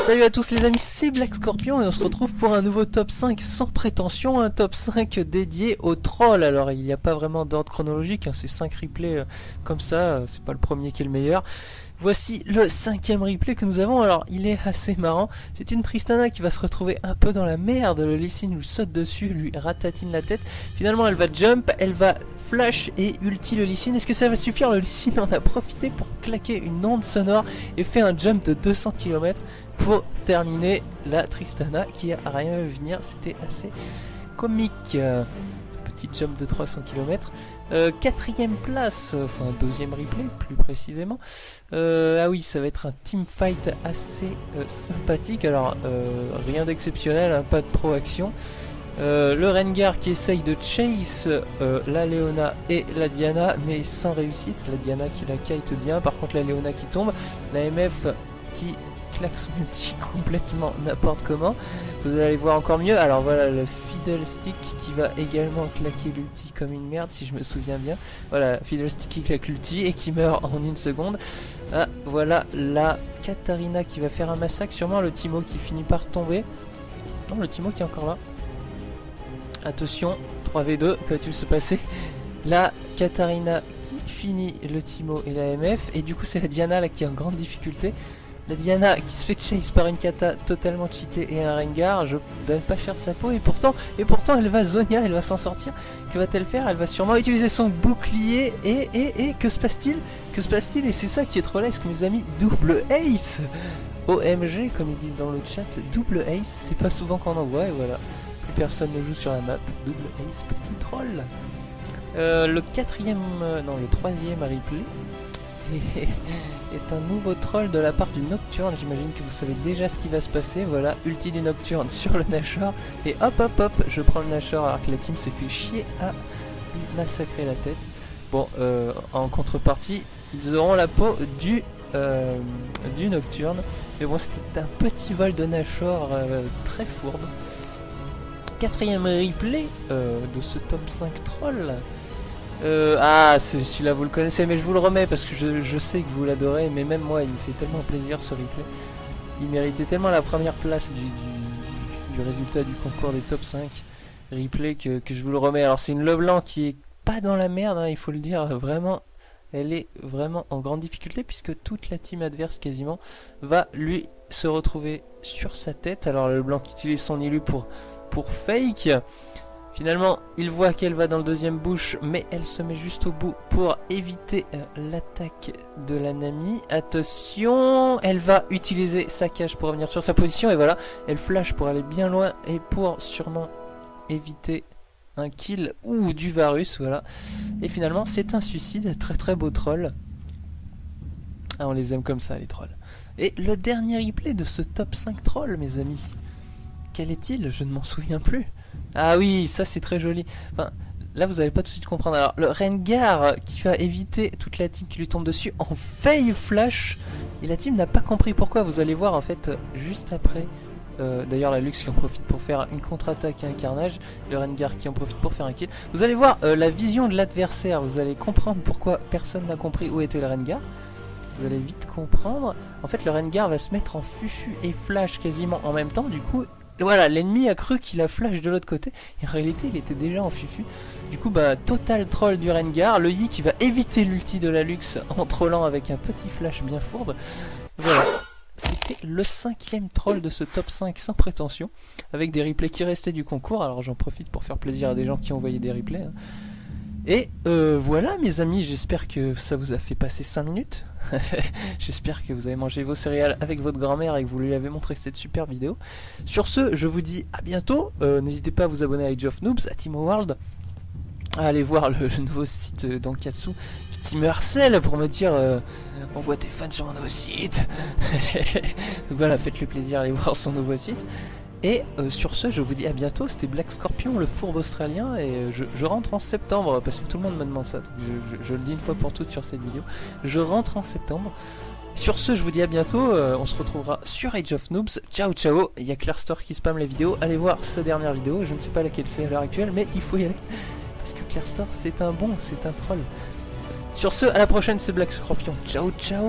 Salut à tous les amis, c'est Black Scorpion et on se retrouve pour un nouveau top 5 sans prétention, un top 5 dédié aux trolls. Alors il n'y a pas vraiment d'ordre chronologique, hein, c'est 5 replays comme ça, c'est pas le premier qui est le meilleur. Voici le 5ème replay que nous avons. Alors il est assez marrant, c'est une Tristana qui va se retrouver un peu dans la merde. Le Lee Sin lui saute dessus, lui ratatine la tête. Finalement elle va jump, elle va flash et ulti le Lee Sin. Est-ce que ça va suffire? Le Lee Sin en a profité pour claquer une onde sonore et fait un jump de 200 km pour terminer la Tristana qui a rien vu venir. C'était assez comique. Petit jump de 300 km. 4ème place, enfin 2ème replay plus précisément. Ah oui, ça va être un teamfight assez sympathique. Alors rien d'exceptionnel, hein, pas de pro-action. Le Rengar qui essaye de chase la Leona et la Diana, mais sans réussite. La Diana qui la kite bien, par contre la Leona qui tombe. La MF qui claque son ulti complètement n'importe comment. Vous allez voir encore mieux. Alors voilà le Fiddlestick qui va également claquer l'ulti comme une merde si je me souviens bien. Voilà, Fiddlestick qui claque l'ulti et qui meurt en une seconde. Ah, voilà la Katarina qui va faire un massacre. Sûrement le Timo qui finit par tomber. Non, le Timo qui est encore là. Attention, 3v2, que va-t-il se passer? La Katarina qui finit le Timo et la MF. Et du coup c'est la Diana là qui est en grande difficulté. La Diana qui se fait chase par une kata totalement cheatée et un Rengar. Je donne pas cher de sa peau et pourtant elle va Zonia, elle va s'en sortir. Que va-t-elle faire? Elle va sûrement utiliser son bouclier et que se passe-t-il? Que se passe-t-il? Et c'est ça qui est trop laid, mes amis, double ace. OMG comme ils disent dans le chat, double ace, c'est pas souvent qu'on en voit et voilà. Plus personne ne joue sur la map, double ace, petit troll. Le 4ème, non le 3ème replay est un nouveau troll de la part du Nocturne. J'imagine que vous savez déjà ce qui va se passer. Voilà, ulti du Nocturne sur le Nashor. Et hop hop hop, je prends le Nashor alors que la team s'est fait chier à lui massacrer la tête. Bon, en contrepartie, ils auront la peau du Nocturne. Mais bon, c'était un petit vol de Nashor très fourbe. 4ème replay de ce top 5 troll. Ah, celui-là vous le connaissez, mais je vous le remets parce que je sais que vous l'adorez, mais même moi il me fait tellement plaisir ce replay. Il méritait tellement la première place du résultat du concours des top 5 replay que je vous le remets. Alors c'est une LeBlanc qui est pas dans la merde, hein, il faut le dire, vraiment. Elle est vraiment en grande difficulté puisque toute la team adverse quasiment va lui se retrouver sur sa tête. Alors le LeBlanc qui utilise son illu pour fake. Finalement, il voit qu'elle va dans le deuxième bush, mais elle se met juste au bout pour éviter l'attaque de la Nami. Attention, elle va utiliser sa cage pour revenir sur sa position, et voilà, elle flash pour aller bien loin et pour sûrement éviter un kill ou du Varus, voilà. Et finalement, c'est un suicide, très très beau troll. Ah, on les aime comme ça, les trolls. Et le dernier replay de ce top 5 troll, mes amis. Quel est-il? Je ne m'en souviens plus. Ah oui, ça c'est très joli. Enfin, là vous allez pas tout de suite comprendre. Alors le Rengar qui va éviter toute la team qui lui tombe dessus en fail flash. Et la team n'a pas compris pourquoi. Vous allez voir en fait juste après. D'ailleurs la Lux qui en profite pour faire une contre-attaque et un carnage. Le Rengar qui en profite pour faire un kill. Vous allez voir la vision de l'adversaire. Vous allez comprendre pourquoi personne n'a compris où était le Rengar. Vous allez vite comprendre. En fait le Rengar va se mettre en fufu et flash quasiment en même temps. Du coup... voilà, l'ennemi a cru qu'il a flash de l'autre côté. Et en réalité, il était déjà en fufu. Du coup, bah, total troll du Rengar. Le Yi qui va éviter l'ulti de la Lux en trollant avec un petit flash bien fourbe. Voilà. C'était le 5ème troll de ce top 5 sans prétention. Avec des replays qui restaient du concours. Alors j'en profite pour faire plaisir à des gens qui ont envoyé des replays. Hein. Et voilà mes amis, j'espère que ça vous a fait passer 5 minutes. J'espère que vous avez mangé vos céréales avec votre grand-mère et que vous lui avez montré cette super vidéo. Sur ce, je vous dis à bientôt. N'hésitez pas à vous abonner à Age of Noobs, à Timo World, à aller voir le nouveau site d'Ankatsu qui me harcèle pour me dire envoie tes fans sur mon nouveau site. Donc voilà, faites-le plaisir, allez voir son nouveau site. Et sur ce, je vous dis à bientôt. C'était Black Scorpion, le fourbe australien. Et je rentre en septembre, parce que tout le monde me demande ça. Je le dis une fois pour toutes sur cette vidéo. Je rentre en septembre. Sur ce, je vous dis à bientôt. On se retrouvera sur Age of Noobs. Ciao, ciao. Il y a Claire Store qui spamme les vidéos. Allez voir sa dernière vidéo. Je ne sais pas laquelle c'est à l'heure actuelle, mais il faut y aller. Parce que Claire Store, c'est un bon, c'est un troll. Sur ce, à la prochaine, c'est Black Scorpion. Ciao, ciao.